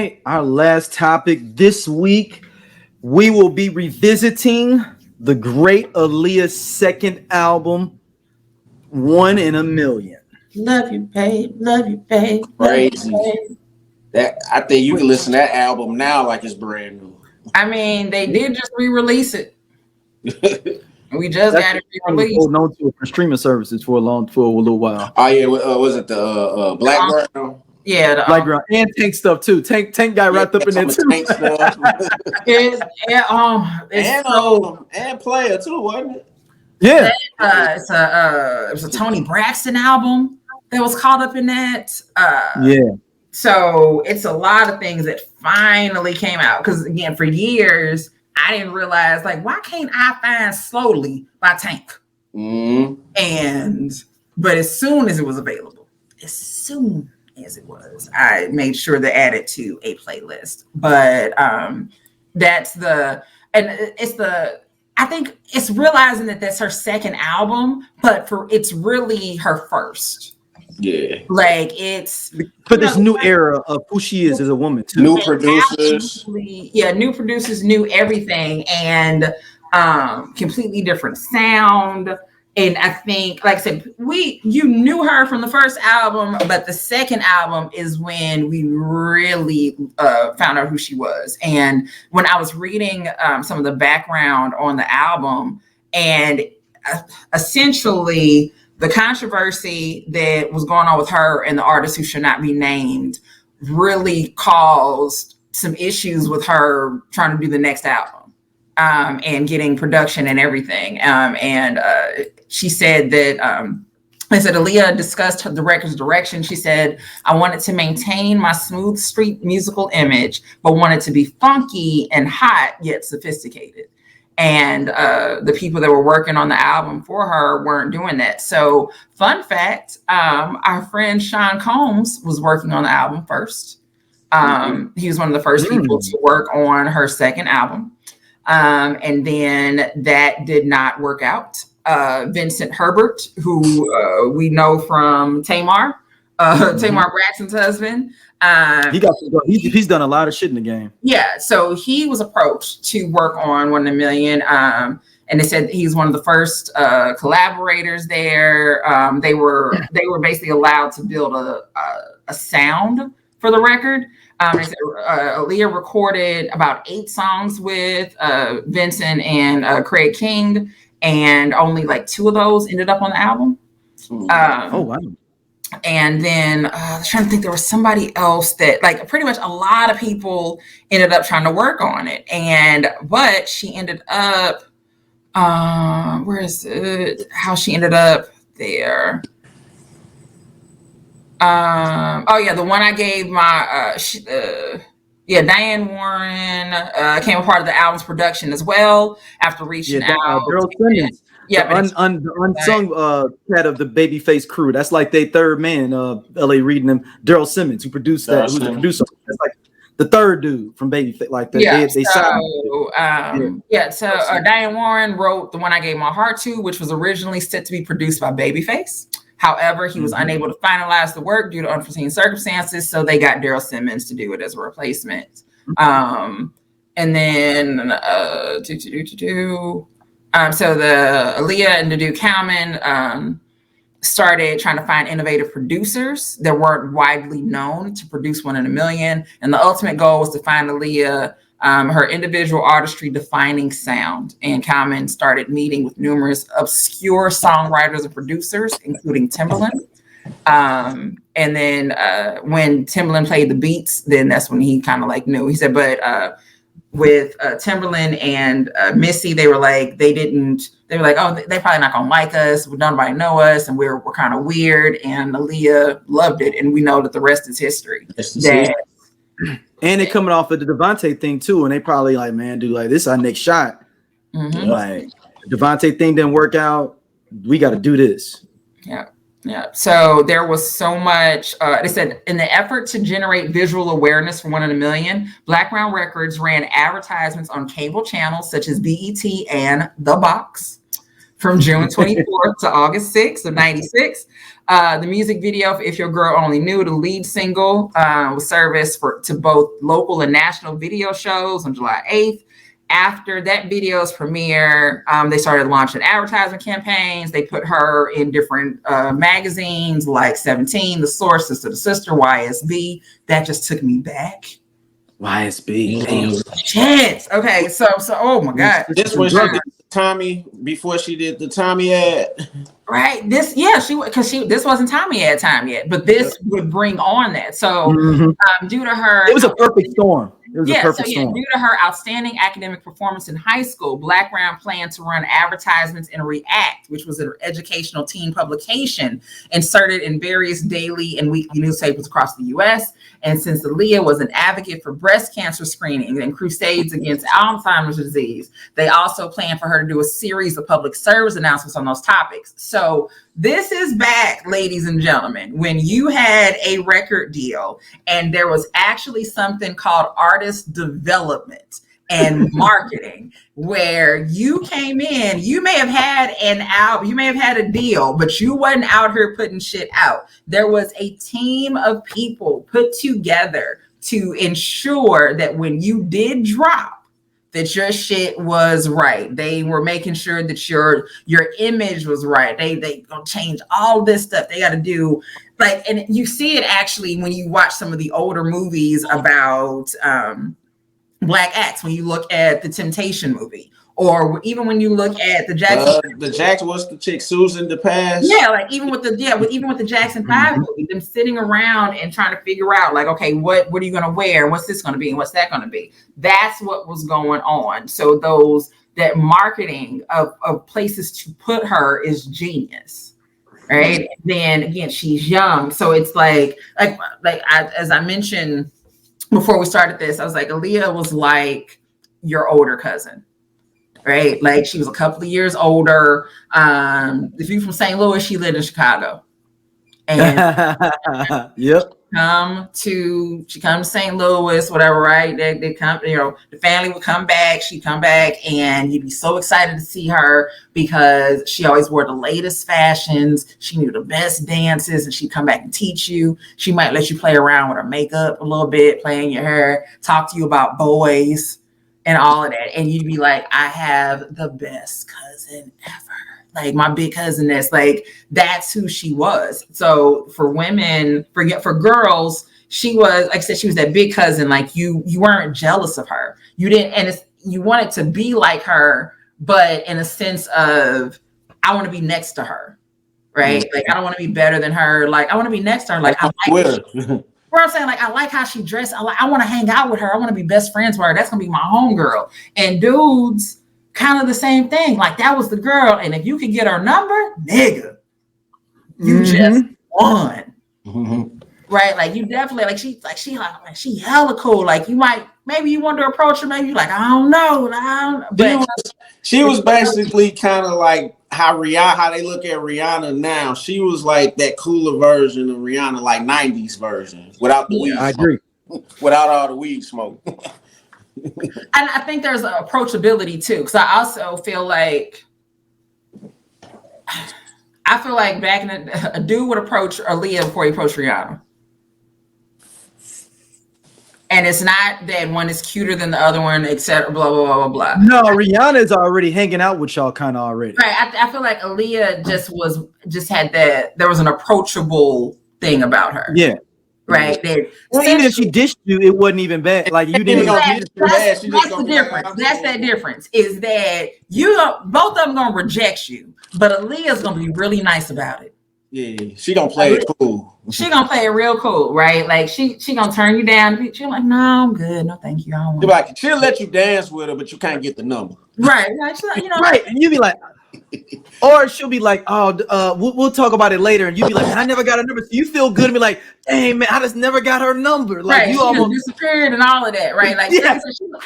right, our last topic this week, we will be revisiting the great Aaliyah's second album, 1 in a Million. Love you, babe. Love you, babe. Crazy. Love you, babe. That I think you can listen to that album now like it's brand new. I mean, they did just re-release it. We just got it re-released. Holding on to it for streaming services for a little while. Oh yeah, was it the Blackground? Yeah, the Blackground and Tank stuff too. Tank got wrapped up in there too. Tank stuff. And Player too, wasn't it? Yeah, it was a Tony Braxton album that was caught up in that. yeah. So it's a lot of things that finally came out. Because again, for years I didn't realize, like, why can't I find Slowly by Tank? But as soon as it was available, I made sure to add it to a playlist. But I think it's realizing that that's her second album, but it's really her first. Yeah, like it's for this new era of who she is as a woman too. New producers, new producers, new everything, and completely different sound. And I think, like I said, you knew her from the first album, but the second album is when we really found out who she was. And when I was reading some of the background on the album, and essentially the controversy that was going on with her and the artist who should not be named really caused some issues with her trying to do the next album and getting production and everything. She said that, Aaliyah discussed the record's direction. She said, I wanted to maintain my smooth street musical image, but wanted to be funky and hot, yet sophisticated. And the people that were working on the album for her weren't doing that. So fun fact, our friend Sean Combs was working on the album first. He was one of the first people to work on her second album. And then that did not work out. Vincent Herbert, who we know from Tamar, Tamar Braxton's husband. He's done a lot of shit in the game. Yeah, so he was approached to work on 1 in a Million, and they said he's one of the first collaborators there. They were basically allowed to build a sound for the record. They said Aaliyah recorded about 8 songs with Vincent and Craig King, and only like 2 of those ended up on the album. Oh wow. And then I was trying to think, there was somebody else that, like, pretty much a lot of people ended up trying to work on it. But she ended up, where is it? How she ended up there. The one I gave my, Diane Warren came a part of the album's production as well after reaching out. Daryl Simmons. Yeah, the unsung cat of the Babyface crew. That's like their third man. L.A. reading them. Daryl Simmons, who produced that. Who's the producer? That's like the third dude from Babyface. Like Diane Warren wrote the one I gave my heart to, which was originally set to be produced by Babyface. However, he was unable to finalize the work due to unforeseen circumstances, so they got Daryl Simmons to do it as a replacement. And then so the Aaliyah and Dudu Kalman started trying to find innovative producers that weren't widely known to produce 1 in a Million. And the ultimate goal was to find Aaliyah her individual artistry defining sound. And Kalman started meeting with numerous obscure songwriters and producers, including Timbaland. And then when Timbaland played the beats, then that's when he kind of like knew. He said, but with Timbaland and Missy, they were like, oh, they're probably not gonna like us. Nobody know us, and we're kind of weird. And Aaliyah loved it, and we know that the rest is history. And it coming off of the Devontae thing too, and they probably like, man, dude, like this is our next shot. Like Devontae thing didn't work out. We got to do this. Yeah. So there was so much. They said in the effort to generate visual awareness for 1 in a Million, Blackground Records ran advertisements on cable channels such as BET and The Box from June 24th to August 6th of 96. The music video, If Your Girl Only Knew, the lead single, was serviced to both local and national video shows on July 8th. After that video's premiere, they started launching advertisement campaigns. They put her in different magazines like 17, The Source, Sister to Sister, YSB. That just took me back. YSB. Damn. Shit. Okay, so oh my God. This was Tommy before she did the Tommy ad. Right. This wasn't Tommy ad time yet, but this would bring on that. So due to her, it was a perfect storm. Due to her outstanding academic performance in high school, Black Round planned to run advertisements in React, which was an educational teen publication inserted in various daily and weekly newspapers across the U.S. And since Aaliyah was an advocate for breast cancer screening and crusades against Alzheimer's disease, they also planned for her to do a series of public service announcements on those topics. So this is back, ladies and gentlemen, when you had a record deal and there was actually something called artist development and marketing, where you came in, you may have had an album, you may have had a deal, but you wasn't out here putting shit out. There was a team of people put together to ensure that when you did drop, that your shit was right. They were making sure that your image was right. They gonna change all this stuff. They got to do and you see it actually when you watch some of the older movies about Black acts. When you look at the Temptation movie, or even when you look at the Jackson, what's the chick Susan the Past? Yeah, like even with the Jackson 5 movie, them sitting around and trying to figure out like, okay, what are you gonna wear? What's this gonna be? And what's that gonna be? That's what was going on. So that marketing of places to put her is genius, right? Then again, she's young, so it's as I mentioned before we started this, I was like, Aaliyah was like your older cousin. Right, like she was a couple of years older. If you're from St. Louis, she lived in Chicago, and she come to St. Louis, whatever. Right, they come. The family would come back. She'd come back, and you'd be so excited to see her because she always wore the latest fashions. She knew the best dances, and she'd come back and teach you. She might let you play around with her makeup a little bit, playing your hair, talk to you about boys and all of that. And you'd be like, I have the best cousin ever. Like my big cousin, that's who she was. So for women, for girls, she was, like I said, she was that big cousin. Like you weren't jealous of her. You didn't, and you wanted to be like her, but in a sense of, I want to be next to her. Right. Like, I don't want to be better than her. Like, I want to be next to her. Like, I like her. Where I'm saying, like, I like how she dressed. I want to hang out with her. I want to be best friends with her. That's going to be my homegirl. And dudes, kind of the same thing. Like, that was the girl. And if you could get her number, nigga, you just won. Right? Like, you definitely, she hella cool. Like, maybe you want to approach her. Maybe you're like, I don't know. But she was basically kind of like how they look at Rihanna now. She was like that cooler version of Rihanna, like 90s version, without the weed. I agree. Without all the weed smoke. And I think there's an approachability too, because I also feel like back in a dude would approach Aaliyah before he approached Rihanna. And it's not that one is cuter than the other one, etc. Blah blah blah blah blah. No, Rihanna's already hanging out with y'all kind of already. Right. I feel like Aaliyah just had that. There was an approachable thing about her. Yeah. Right. Well, even if she dished you, it wasn't even bad. Like you didn't. That's the difference. That's that difference. Is that both of them gonna reject you, but Aaliyah's gonna be really nice about it. Yeah, she gonna play it cool. She gonna play it real cool, right? Like she gonna turn you down. She's like, no, I'm good. No, thank you. I don't want. She'll let you dance with her, but you can't get the number. Right. Like, right. And you be like, or she'll be like, oh, we'll talk about it later. And you be like, I never got her number. So you feel good and be like, dang man, I just never got her number. Like right. you she almost disappeared and all of that, right? Like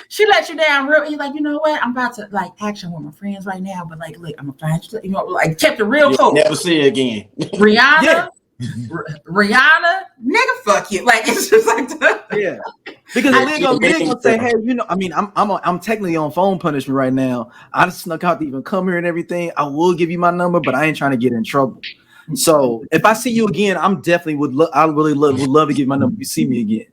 she let you down real. You're like, you know what? I'm about to like action with my friends right now, but like, look, I'm gonna find you. Like kept it real cool. Never see her again. Rihanna, Rihanna, nigga, fuck you. Like it's just like yeah. Because Aaliyah gonna say, hey, you know, I mean, I'm technically on phone punishment right now. I just snuck out to even come here and everything. I will give you my number, but I ain't trying to get in trouble. So if I see you again, I'm definitely would really would love to give my number if you see me again.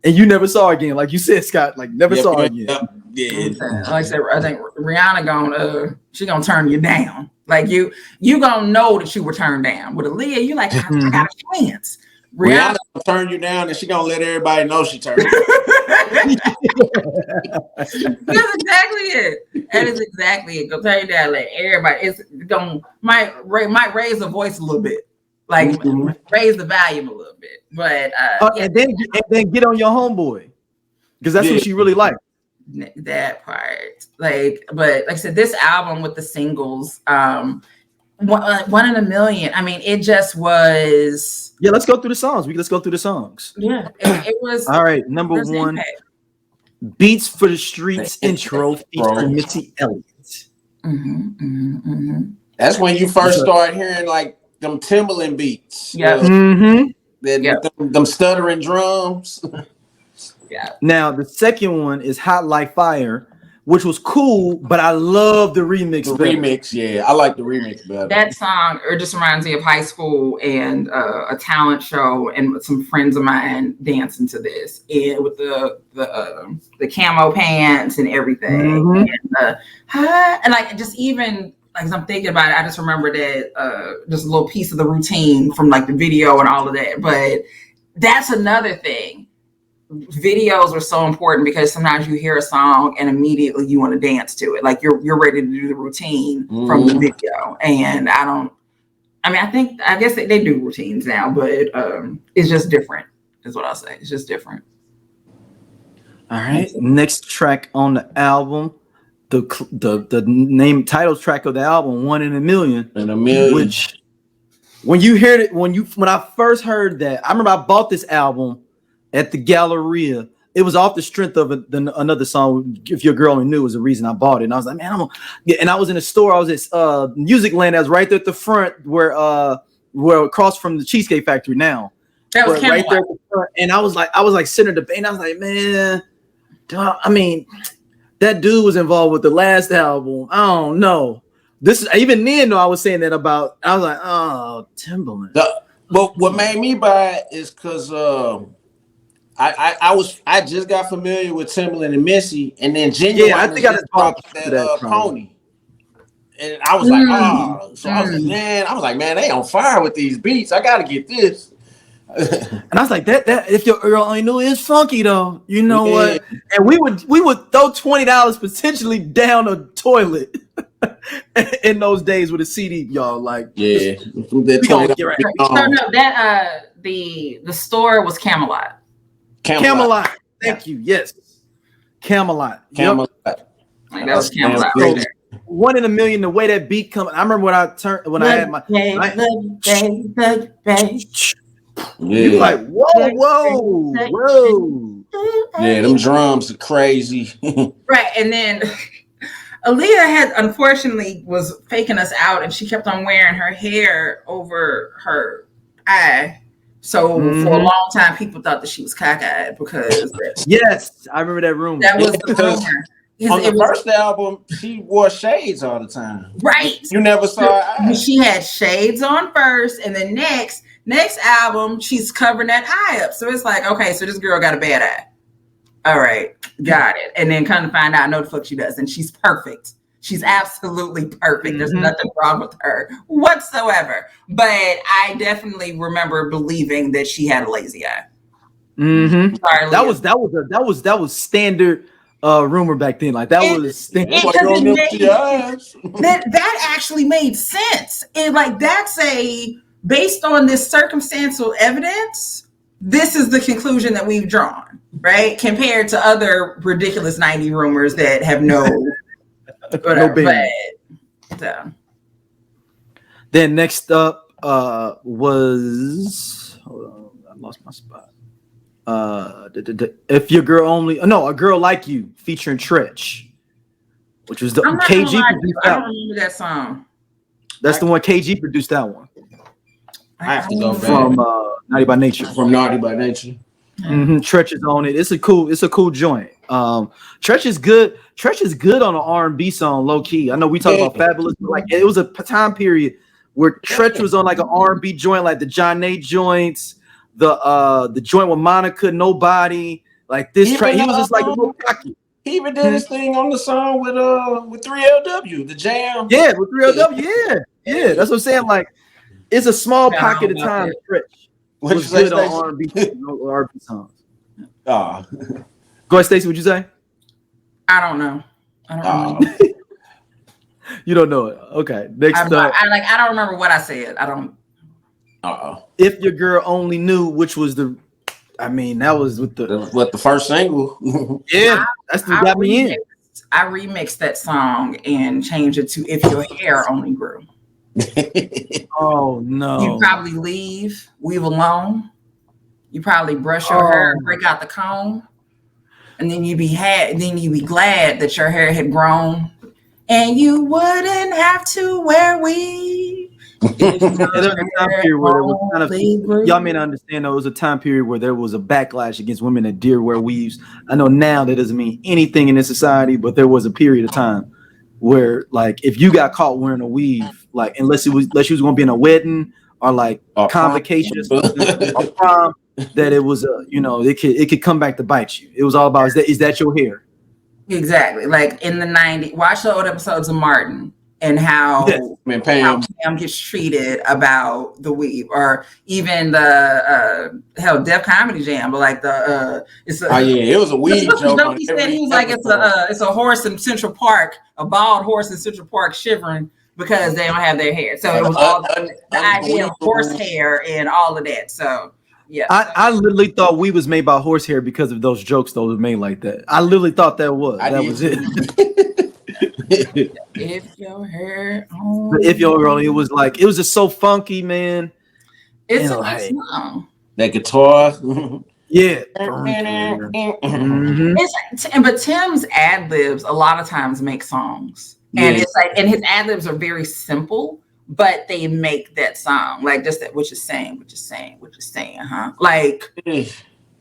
And you never saw her again, like you said, Scott, like never saw her again. Yeah. Like I said, I think Rihanna she gonna turn you down. Like you gonna know that you were turned down. With Aaliyah, you like, I got a chance. Rihanna gonna turn you down, and she gonna let everybody know she turned. That's exactly it. That is exactly it. Go turn you down, let everybody. It's gonna might raise the voice a little bit, like raise the volume a little bit. But and then get on your homeboy, because that's what she really liked. That part, but like I said, this album with the singles, one in a million. I mean, it just was. Yeah, let's go through the songs. Let's go through the songs. Yeah, it was. All right, number one, impact. Beats for the Streets intro featuring Missy Elliott. That's when you first start hearing like them Timbaland beats. Yeah. Them stuttering drums. Yeah. Now the second one is Hot Like Fire, which was cool, but I love the remix. I like the remix better. That song just reminds me of high school and a talent show, and with some friends of mine dancing to this, and with the camo pants and everything, and like just even like as I'm thinking about it, I just remember that just a little piece of the routine from like the video and all of that. But that's another thing. Videos are so important because sometimes you hear a song and immediately you want to dance to it. Like you're ready to do the routine from the video. And I guess they do routines now, but it's just different is what I'll say. It's just different. All right. Next track on the album, the name title track of the album, One in a Million. Which when you heard it, when I first heard that, I remember I bought this album at the Galleria. It was off the strength of another song, If Your Girl Only Knew, was the reason I bought it. And I was like, man, and I was in a store. I was at Music Land. I was right there at the front where across from the Cheesecake Factory now. That was right there at the front. And I was like sitting at the bank. I was like, man, I mean, that dude was involved with the last album. I don't know. This is even then though I was saying that about. I was like, oh, Timbaland. But what made me buy it is because I just got familiar with Timbaland and Missy, and then Genuine I think I just bought that Pony, and I was like, so I was like, man, they on fire with these beats. I gotta get this. And I was like, that If Your Girl Only Knew is funky though. You know what? And we would throw $20 potentially down a toilet in those days with a CD, y'all. Like, the store was Camelot. Camelot. Thank you. Yes. Camelot. Like that was Camelot right there. One in a Million, the way that beat coming. I remember when I had my you're like, whoa. Yeah, them drums are crazy. Right. And then Aaliyah unfortunately was faking us out, and she kept on wearing her hair over her eye. So for a long time, people thought that she was cockeyed because yes, I remember that rumor. That was the rumor. On the first album, she wore shades all the time. Right. You never saw her eye. She had shades on first, and then next album, she's covering that eye up. So it's like, okay, so this girl got a bad eye. All right, got it. And then come to find out, no, the fuck she does, and she's perfect. She's absolutely perfect. There's nothing wrong with her whatsoever. But I definitely remember believing that she had a lazy eye. Mm-hmm. Sorry, that was standard rumor back then. Like that was standard. That actually made sense. And like that's based on this circumstantial evidence, this is the conclusion that we've drawn, right? Compared to other ridiculous 90 rumors that have no whatever. Then next up was hold on, I lost my spot. If Your Girl Only A Girl Like You featuring Tretch, which was the KG produced I don't remember that song. That's the one KG produced that one. I have to go back. From Naughty by Nature. From Naughty by Nature. Tretch is on it. It's a cool joint. Tretch is good. Tretch is good on an R&B song, low key. I know we talk about Fabulous, but like it was a time period where Tretch was on like an R&B joint, like the John Nate joints, the joint with Monica, Nobody, like this track. He was just like a little cocky. He even did his thing on the song with 3LW, the jam. Yeah, with 3LW. Yeah. That's what I'm saying. Like it's a small pocket of time. Tretch was good on R&B songs. Go ahead, Stacey. What'd you say? I don't know. You don't know it. Okay. Next up. I don't remember what I said. I don't. If Your Girl Only Knew, which was that was with the first single. Yeah, that's what got me in. I remixed that song and changed it to If Your Hair Only Grew. Oh no. You probably leave alone. You probably brush your hair, break out the comb, and then you'd be glad that your hair had grown, and you wouldn't have to wear weave. There was a time period where there was kind of, y'all may not understand, though, it was a time period where there was a backlash against women that dare wear weaves. I know now that doesn't mean anything in this society, but there was a period of time where, like, if you got caught wearing a weave, like, unless you was going to be in a wedding or like convocations or prom, that it was it could come back to bite you. It was all about is that your hair? Exactly. Like in the 90s, watch the old episodes of Martin and how Pam gets treated about the weave, or even the Def Comedy Jam, but like it was a weave joke. He said he was like it's a horse in Central Park, a bald horse in Central Park shivering because they don't have their hair. So it was all the idea of horse hair and all of that. So yeah, I literally thought we was made by horsehair because of those jokes that was made like that. I literally thought that was it. If your hair only, it was just so funky, man. It's a nice song. That guitar. Yeah. But Tim's ad-libs a lot of times make songs. And it's like, and his ad-libs are very simple, but they make that song. Like just that what you're saying, huh? Like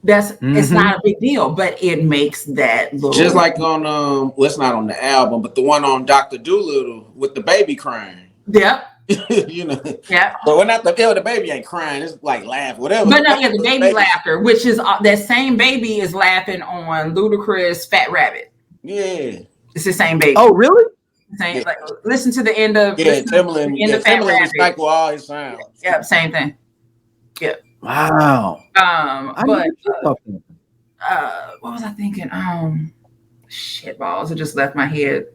that's it's not a big deal, but it makes that little, just like on it's not on the album, but the one on Dr. Dolittle with the baby crying. Yep. Yeah. But when the baby ain't crying, it's like laugh, whatever. But no, the baby laughter, which is that same baby is laughing on Ludacris' Fat Rabbit. Yeah. It's the same baby. Oh, really? Same, like listen to the end of Timbaland. Timbaland recycle all his sounds. Yep, same thing. Yep. Wow. But what was I thinking? Shit balls. It just left my head.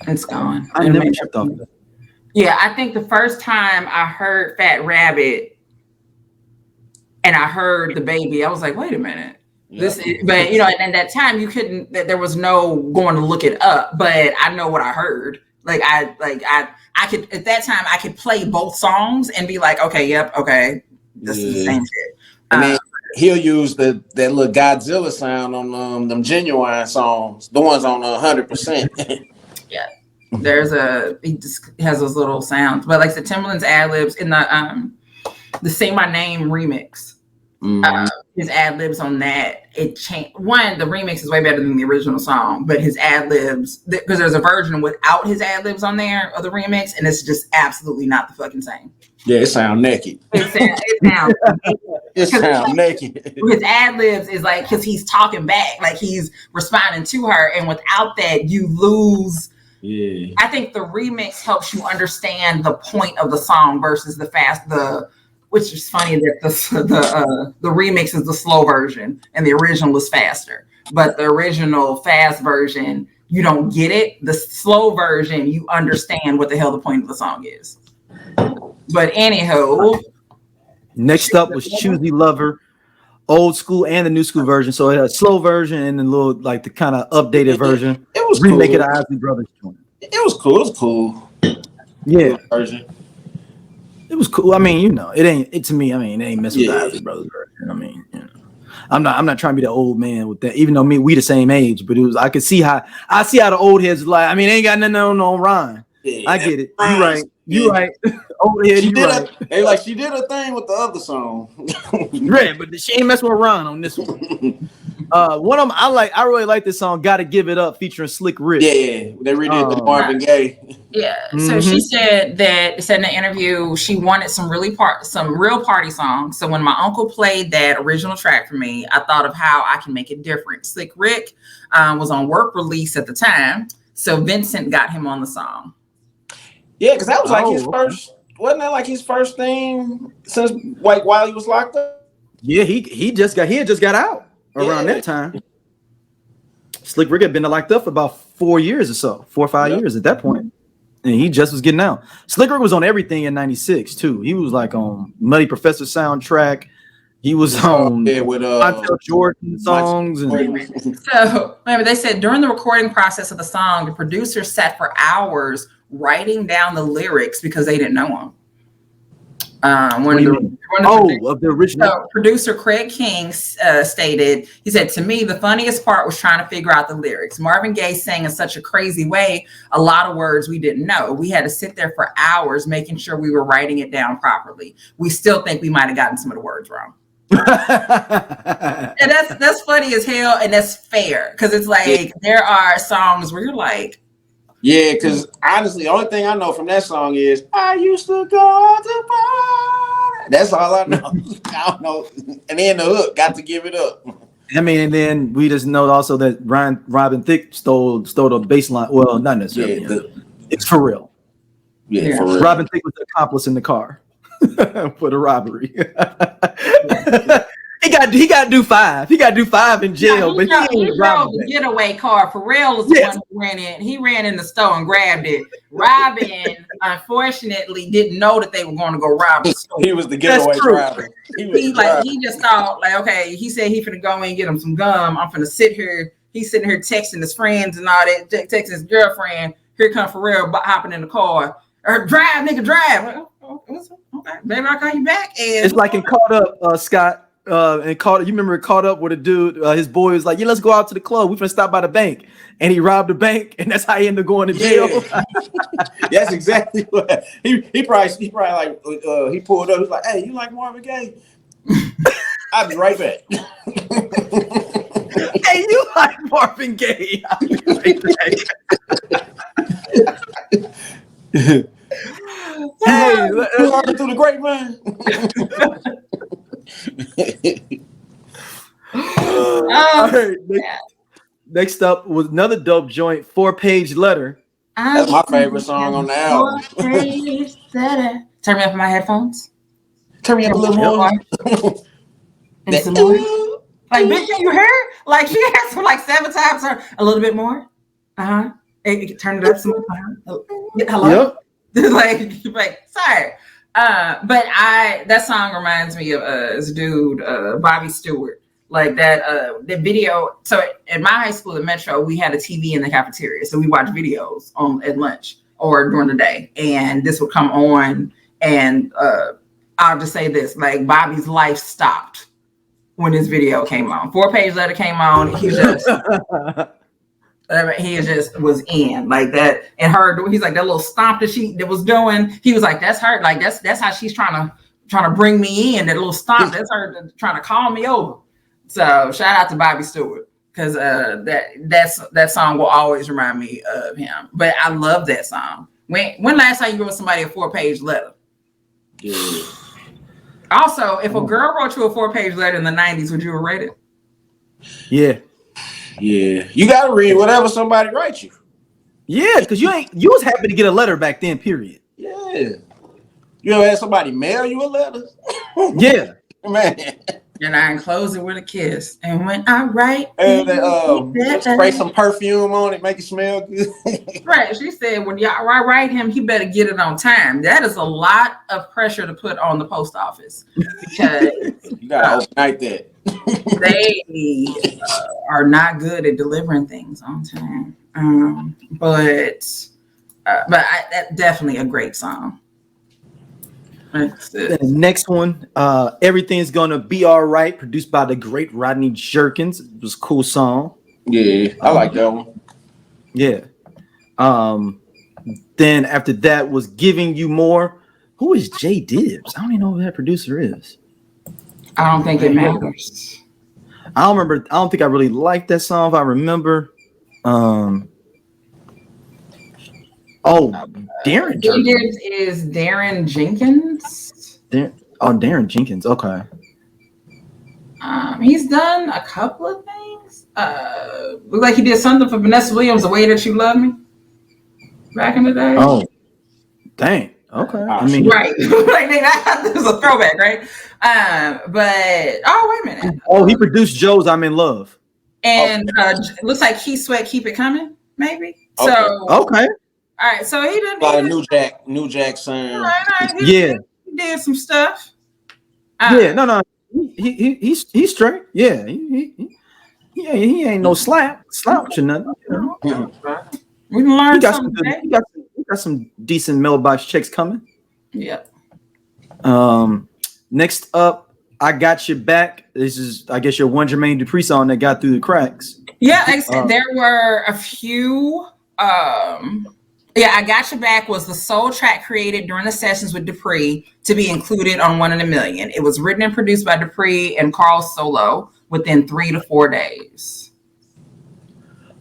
It's gone. I never tripped off that. Yeah, I think the first time I heard Fat Rabbit and I heard the baby, I was like, wait a minute. But and that time there was no going to look it up, but I know what I heard. I could at that time I could play both songs and be like, okay, this is the same shit. And then he'll use that little Godzilla sound on them Genuine songs, the ones on 100%. Yeah, he just has those little sounds, but like the Timbaland's ad-libs in the Say My Name remix. His ad-libs on that, it changed. One, the remix is way better than the original song, but his ad-libs, because there's a version without his ad-libs on there of the remix, and it's just absolutely not the fucking same. Yeah, it sounds naked. It sounds naked. His ad-libs is like, because he's talking back, like he's responding to her, and without that, you lose. Yeah, I think the remix helps you understand the point of the song versus which is funny that the remix is the slow version and the original is faster. But the original fast version, you don't get it. The slow version, you understand what the hell the point of the song is. But anyhow. Next up was Choosy Lover, old school and the new school version. So it had a slow version and a little like the kind of updated version. It was remake cool. It Isley Brothers joint. It was cool. It was cool. Yeah. Version. It was cool. I mean, it ain't messing with the Isley Brothers version. I mean, I'm not trying to be the old man with that, even though we the same age, but I could see how the old heads like, I mean, they ain't got nothing on rhyme. Yeah, I get it. You right. Oh yeah, She you did right. they like she did a thing with the other song. Right, but she ain't messing with Ron on this one. One of them I really like this song, "Gotta Give It Up" featuring Slick Rick. Yeah, they redid the Marvin Gaye. Yeah. So she said in the interview she wanted some real party songs. So when my uncle played that original track for me, I thought of how I can make it different. Slick Rick was on work release at the time, so Vincent got him on the song. Yeah, because that was like his first. Wasn't that like his first thing since like while he was locked up? Yeah, he had just got out around that time. Slick Rick had been locked up for about 4 years or so, 4 or 5 years at that point. And he just was getting out. Slick Rick was on everything in '96 too. He was like on Muddy Professor soundtrack. He was on with Montel Jordan songs. So remember, they said during the recording process of the song, the producer sat for hours writing down the lyrics because they didn't know them. Of the original. So producer Craig King stated, he said, "To me, the funniest part was trying to figure out the lyrics. Marvin Gaye sang in such a crazy way, a lot of words we didn't know. We had to sit there for hours making sure we were writing it down properly. We still think we might have gotten some of the words wrong." And that's funny as hell, and that's fair because it's like there are songs where you're like, yeah, because honestly, the only thing I know from that song is I used to go to party. That's all I know. I don't know. And then the hook, got to give it up. I mean, and then we just know also that Robin Thicke stole the bass line. Well, not necessarily. It's for real. Yeah, for real. Robin Thicke was the accomplice in the car for the robbery. He got to do 5. He got to do 5 in jail. But he drove the getaway car. Pharrell was the one who ran in. He ran in the store and grabbed it. Robin, unfortunately, didn't know that they were going to go rob the store. He was the getaway driver. He just thought, like, okay, he said he finna go in and get him some gum. I'm finna sit here. He's sitting here texting his friends and all that, texting his girlfriend. Here come Pharrell hopping in the car. Or drive, nigga, drive. Okay, baby, I'll call you back. And it's like in Caught Up, Scott. And caught. You remember Caught Up with a dude? His boy was like, "Yeah, let's go out to the club. We finna stop by the bank," and he robbed the bank, and that's how he ended up going to jail. That's exactly what he probably like. He pulled up. He's like, "Hey, you like Marvin Gaye?" I'll be right back. Hey, you like Marvin Gaye? I'll be right back. Hey, walking through the grapevine. All right, next up was another dope joint, 4-Page Letter. That's my favorite song on the album. Turn me up in my headphones. Turn me up a little more. And some more. Like, bitch, can you hear? Like, she has to like 7 times. A little bit more. Hey, turn it up some more. Hello. Yep. like, sorry. But that song reminds me of this dude, Bobby Stewart. Like that the video. So at my high school at Metro, we had a TV in the cafeteria. So we watched videos at lunch or during the day. And this would come on. And I'll just say this, like Bobby's life stopped when this video came on. 4-Page Letter came on. He just was in like that, and he's like that little stomp that was doing. He was like, that's her. Like that's how she's trying to bring me in. That little stomp. That's her trying to call me over. So shout out to Bobby Stewart because that song will always remind me of him. But I love that song. When last time you wrote somebody a 4-page letter? Yeah. Also, if a girl wrote you a 4-page letter in the 90s, would you have read it? Yeah. Yeah, you gotta read whatever somebody writes you. Yeah, because you was happy to get a letter back then, period. Yeah. You ever had somebody mail you a letter? Yeah. Man. And I enclose it with a kiss. And when I write, spray some perfume on it, make it smell good. Right. She said, when y'all write him, he better get it on time. That is a lot of pressure to put on the post office because you gotta overnight that. They are not good at delivering things on time. But that's definitely a great song. The next one, Everything's Gonna Be All Right, produced by the great Rodney Jerkins. It was a cool song. Yeah, I like that one. Yeah. Then after that was Giving You More, Who is J Dibs? I don't even know who that producer is. I don't think it matters. I don't remember. I don't think I really liked that song. If I remember. Darren. J Dibs is Darren Jenkins. Darren Jenkins. Okay. He's done a couple of things. Look like he did something for Vanessa Williams, "The Way That You Love Me," back in the day. Oh, dang. Okay. I mean, right. Like that was a throwback, right? But wait a minute. He produced Joe's "I'm in Love," and looks like Key Sweat, "Keep It Coming," maybe. Okay. So okay. All right. So he did a lot of New Jack son. He did some stuff. No. He's straight. Yeah. He ain't no slouch or nothing. You know? We can learn something. He got some decent mailbox checks coming. Yep. Next up, "I Got Your Back." This is, I guess, your one Jermaine Dupri song that got through the cracks. Yeah, like I said, there were a few. "I Got Your Back" was the sole track created during the sessions with Dupree to be included on "1 in a Million." It was written and produced by Dupree and Carl Solo within 3 to 4 days.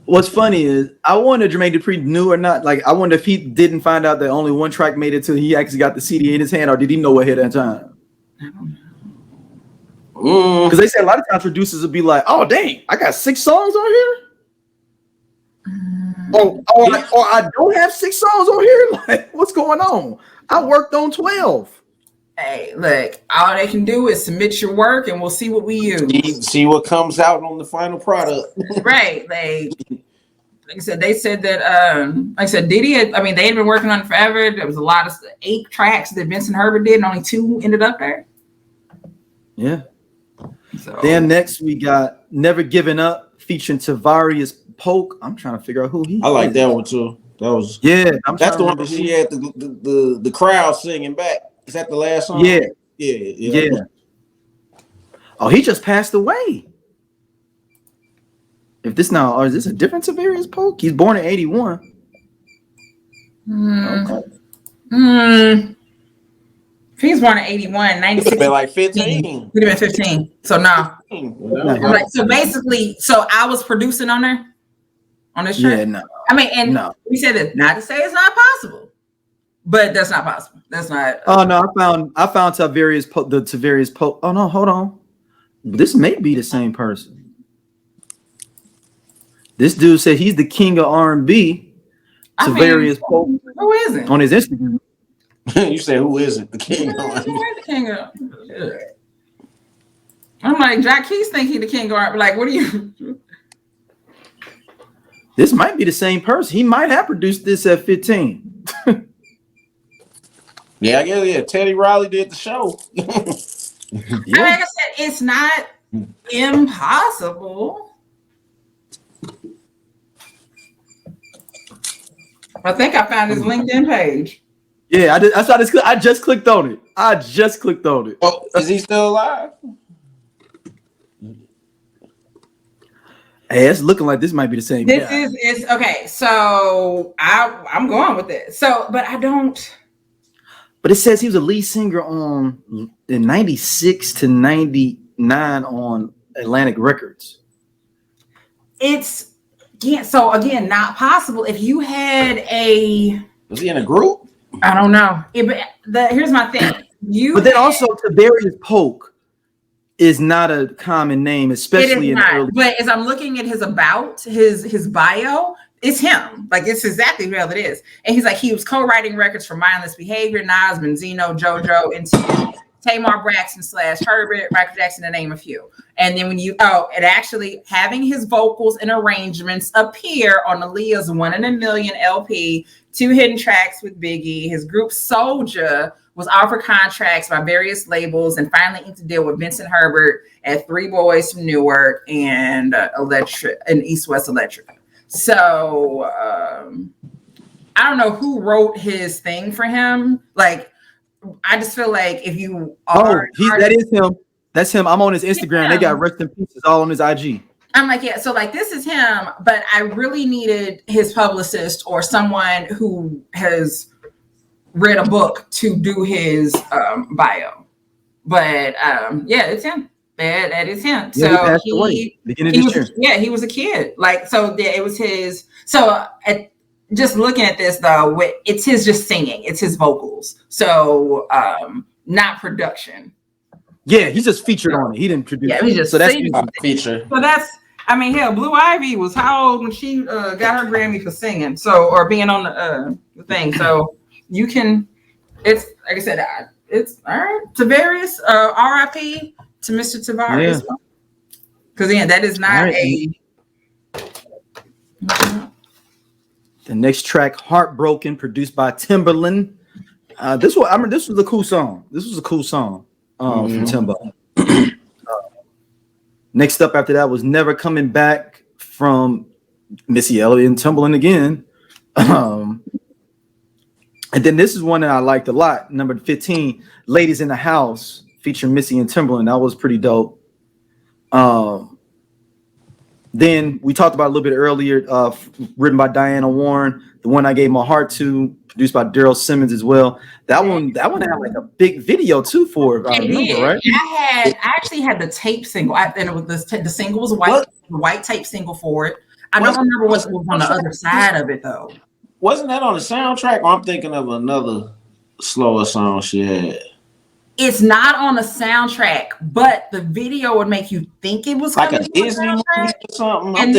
What's funny is I wonder if Jermaine Dupri knew or not. Like, I wonder if he didn't find out that only one track made it till he actually got the CD in his hand, or did he know ahead of time? I don't know. Because they say a lot of times producers will be like, "Oh, dang, I got 6 songs on here." Or I don't have 6 songs on here. Like, what's going on? I worked on 12. Hey, look, all they can do is submit your work and we'll see what we use. See what comes out on the final product. Right. Like I said, they said that Diddy they had been working on it forever. There was a lot of 8 tracks that Vincent Herbert did and only 2 ended up there. Yeah. So Then next we got "Never Giving Up" featuring Tavarius Polk. I'm trying to figure out who he is. I like that one too. That was that's the one that she had the crowd singing back. Is that the last song? Yeah. Oh, he just passed away. Is this a different Tavarius Polk? He's born in 81. Okay. If he's born in 81, 96. He'd been like 15. He'd have been 15. So no. So basically, I was producing on there on this track. Yeah, no. We said that not to say it's not possible. But that's not possible. That's not. Oh no, I found Tavarius Polk. Oh no, hold on. This may be the same person. This dude said he's the king of R&B. Tavarius Polk. Who is it? On his Instagram. You said who is it? The king. Who is the king of? I'm like, Jack Keys think he the king of R&B. Like, what are you? This might be the same person. He might have produced this at 15. Yeah, I guess Teddy Riley did the show. Like I said, it's not impossible. I think I found his LinkedIn page. Yeah, I just clicked on it. Oh, is he still alive? Hey, it's looking like this might be the same guy. Is okay. So I'm going with it. But I don't. But it says he was a lead singer in 96 to 99 on Atlantic Records. It's not possible. If you had was he in a group? I don't know. Here's my thing. Also Tavarius Polk is not a common name, especially in early. But as I'm looking at his bio, it's him. Like, it's exactly who it is. And he's like, he was co-writing records for Mindless Behavior, Nas, Benzino, JoJo, and Tamar Braxton / Herbert, Michael Jackson, to name a few. And then and actually having his vocals and arrangements appear on Aaliyah's 1 in a Million LP, 2 hidden tracks with Biggie. His group Soulja was offered contracts by various labels and finally inked a deal with Vincent Herbert at 3 Boys from Newark and East West Electric. So I don't know who wrote his thing for him. Like, I just feel like if you are that is him. That's him. I'm on his Instagram. They got rest in pieces all on his IG. I'm like, yeah, so like this is him, but I really needed his publicist or someone who has read a book to do his bio. But yeah, it's him. That is him. Yeah, he passed away beginning of this year. He was a kid. Like, so yeah, it was his. So just looking at this though, it's his just singing. It's his vocals. So not production. Yeah, he's just featured on it. He didn't produce. Yeah, he's just so that's a feature. So that's. I mean, hell, Blue Ivy was how old when she got her Grammy for singing? So, or being on the thing. So you can. It's like I said. It's all right. Tavares, R.I.P. to Mr. Tavares. Because again, that is not The next track, "Heartbroken," produced by Timbaland. This was a cool song. This was a cool song from Timbaland. Next up after that was "Never Coming Back" from Missy Elliott and Timbaland again. And then this is one that I liked a lot. Number 15, "Ladies in the House," featuring Missy and Timbaland. That was pretty dope. Then we talked about a little bit earlier, written by Diana Warren, "The One I Gave My Heart To," produced by Daryl Simmons as well. That one had like a big video too for it. I remember, right? I actually had the tape single, and it was the single was white, the white tape single for it. I don't remember what was on the other side of it though. Wasn't that on the soundtrack? Or I'm thinking of another slower song she had. It's not on the soundtrack, but the video would make you think it was like a Disney movie or something. And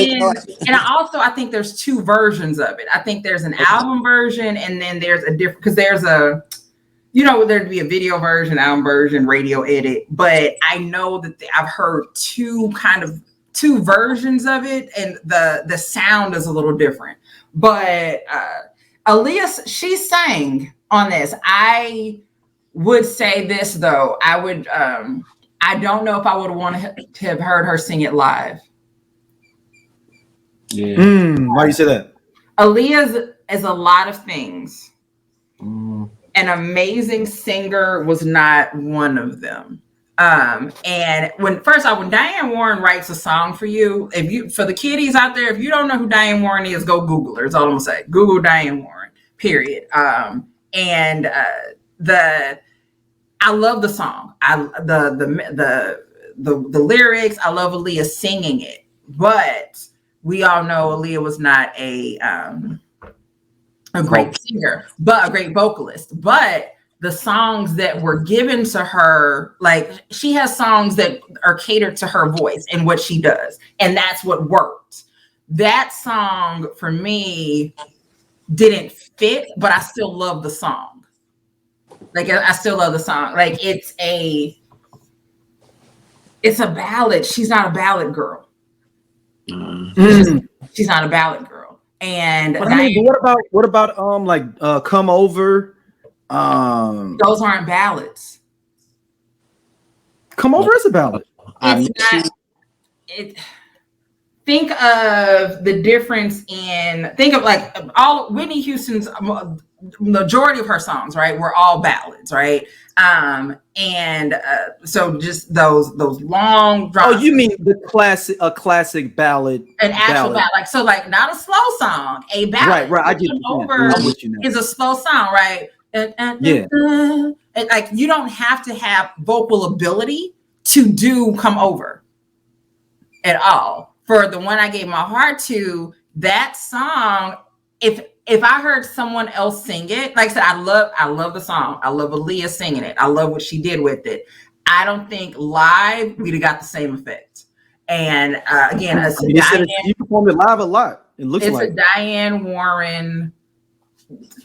I think there's two versions of it. I think there's an album version, and then there's a different, because there's a, there'd be a video version, album version, radio edit. But I know that I've heard two versions of it, and the sound is a little different. But Aaliyah, she sang on this. I would say this though. I would. I don't know if I would want to have heard her sing it live. Yeah. Why do you say that? Aaliyah is a lot of things. An amazing singer was not one of them. And when Diane Warren writes a song for you, for the kiddies out there, if you don't know who Diane Warren is, go Google her. That's all I'm gonna say. Google Diane Warren, period. I love the song. The lyrics. I love Aaliyah singing it, but we all know Aaliyah was not a great singer, but a great vocalist. But the songs that were given to her, like she has songs that are catered to her voice and what she does, and that's what worked. That song for me didn't fit, but I still love the song. Like I still love the song. Like it's a ballad. She's not a ballad girl. She's not a ballad girl. And what about "Come Over"? Those aren't ballads. "Come Over" is a ballad. Think of the difference think of like all Whitney Houston's majority of her songs, right, were all ballads, right? So just those long drawn. Oh, you mean a classic ballad? An actual ballad. Like not a slow song, a ballad. Right. I get Over is a slow song, right? And like you don't have to have vocal ability to do "Come Over" at all. For "The One I Gave My Heart To," that song, if I heard someone else sing it, like I said, I love the song. I love Aaliyah singing it. I love what she did with it. I don't think live we'd have got the same effect. And again, you performed it live a lot. It's like a Diane Warren.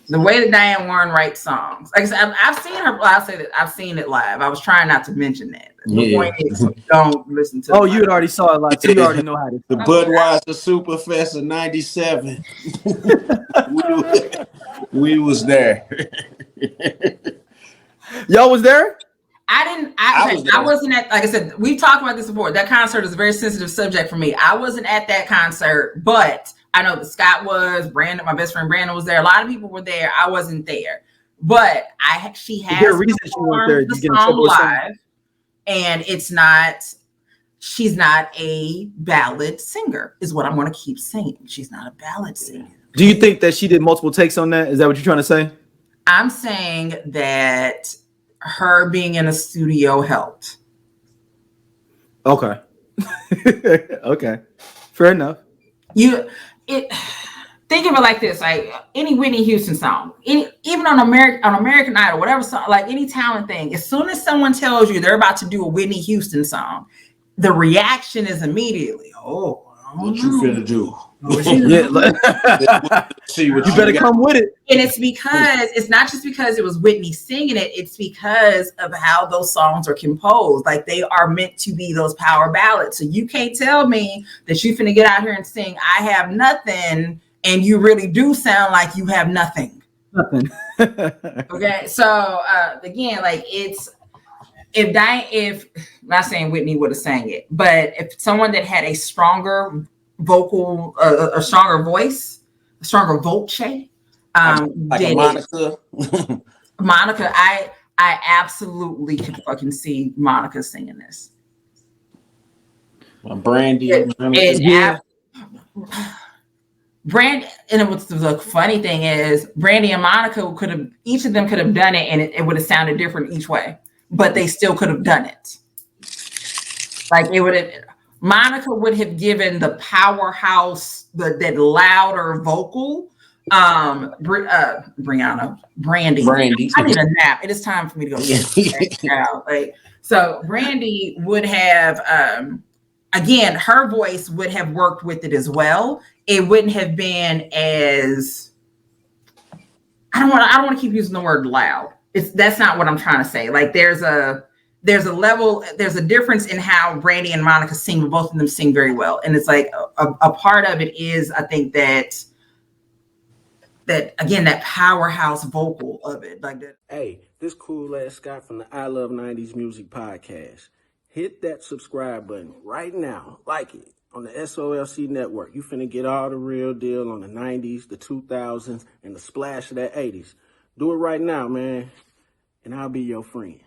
The way that Diane Warren writes songs, like I said, I've seen her. Well, I'll say that I've seen it live. I was trying not to mention that. The point is, don't listen to. Oh, you had already saw it live. So you already know how to. The Budweiser Superfest of '97. we was there. Y'all was there? I wasn't at. Like I said, we've talked about this before. That concert is a very sensitive subject for me. I wasn't at that concert, but I know that Scott was. Brandon, my best friend Brandon, was there. A lot of people were there. I wasn't there, but she has performed the song live, and she's not a ballad singer, is what I'm going to keep saying. She's not a ballad singer. Do you think that she did multiple takes on that? Is that what you're trying to say? I'm saying that her being in a studio helped. Okay. Okay. Fair enough. Think of it like this: like any Whitney Houston song, even on American Idol, whatever song, like any talent thing. As soon as someone tells you they're about to do a Whitney Houston song, the reaction is immediately, "Oh, what you finna do?" See what you better come with it. And it's not just because it was Whitney singing it, it's because of how those songs are composed. Like they are meant to be those power ballads. So you can't tell me that you finna get out here and sing "I Have Nothing" and you really do sound like you have nothing. Nothing. Okay. So again, like if not saying Whitney would have sang it, but if someone that had a stronger vocal, a stronger voice, a stronger voce, like a Monica. Monica, I absolutely could fucking see Monica singing this. Brandy. Brandy, and what's the funny thing is, Brandy and Monica each of them could have done it, and it would have sounded different each way, but they still could have done it. Like it would have. Monica would have given the powerhouse, that louder vocal. Brandy. I need a nap. It is time for me to go to sleep. So Brandy would have, again, her voice would have worked with it as well. It wouldn't have been as, I don't want to keep using the word loud. That's not what I'm trying to say. Like there's a difference in how Brandy and Monica sing, but both of them sing very well. And it's like a part of it is, I think that again, that powerhouse vocal of it, like that. Hey, this cool ass Scott from the I Love 90s Music Podcast. Hit that subscribe button right now. Like it on the SOLC Network. You finna get all the real deal on the 90s, the 2000s, and the splash of that 80s. Do it right now, man, and I'll be your friend.